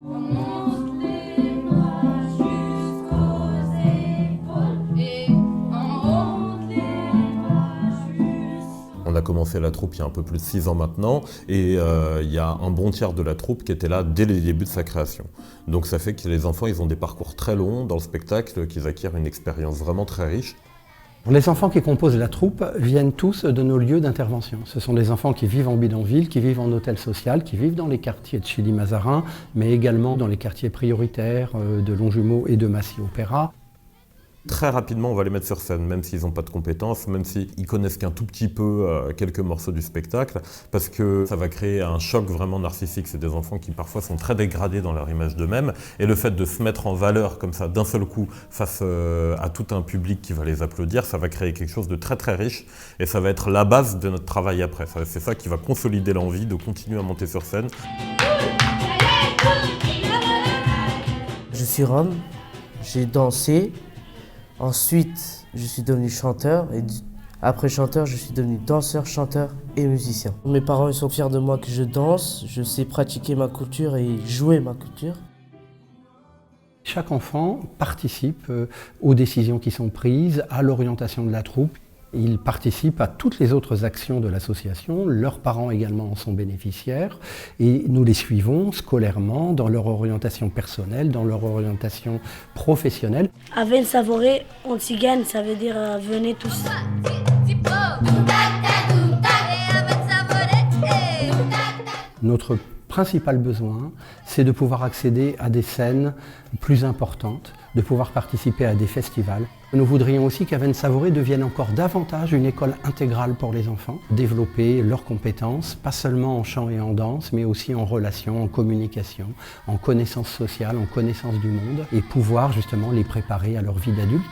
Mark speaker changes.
Speaker 1: On monte les bras jusqu'aux épaules et on monte les bras jusqu'aux...
Speaker 2: On a commencé la troupe il y a un peu plus de 6 ans maintenant et il y a un bon tiers de la troupe qui était là dès les débuts de sa création. Donc ça fait que les enfants ils ont des parcours très longs dans le spectacle, qu'ils acquièrent une expérience vraiment très riche.
Speaker 3: Les enfants qui composent la troupe viennent tous de nos lieux d'intervention. Ce sont des enfants qui vivent en bidonville, qui vivent en hôtel social, qui vivent dans les quartiers de Chilly-Mazarin, mais également dans les quartiers prioritaires de Longjumeau et de Massy-Opéra.
Speaker 2: Très rapidement, on va les mettre sur scène, même s'ils n'ont pas de compétences, même s'ils connaissent qu'un tout petit peu quelques morceaux du spectacle, parce que ça va créer un choc vraiment narcissique. C'est des enfants qui parfois sont très dégradés dans leur image d'eux-mêmes, et le fait de se mettre en valeur comme ça d'un seul coup face à tout un public qui va les applaudir, ça va créer quelque chose de très très riche, et ça va être la base de notre travail après. C'est ça qui va consolider l'envie de continuer à monter sur scène.
Speaker 4: Je suis Rome, j'ai dansé. Ensuite, je suis devenu chanteur et après chanteur, je suis devenu danseur, chanteur et musicien. Mes parents ils sont fiers de moi que je danse, je sais pratiquer ma culture et jouer ma culture.
Speaker 3: Chaque enfant participe aux décisions qui sont prises, à l'orientation de la troupe. Ils participent à toutes les autres actions de l'association, leurs parents également en sont bénéficiaires et nous les suivons scolairement dans leur orientation personnelle, dans leur orientation professionnelle.
Speaker 5: Aven Savoré en tzigane, ça veut dire venez tous. Notre principal besoin, c'est de pouvoir accéder à des scènes plus importantes, de pouvoir participer à des festivals. Nous voudrions aussi qu'Aven Savoré devienne encore davantage une école intégrale pour les enfants, développer leurs compétences, pas seulement en chant et en danse, mais aussi en relations, en communication, en connaissance sociale, en connaissance du monde, et pouvoir justement les préparer à leur vie d'adulte.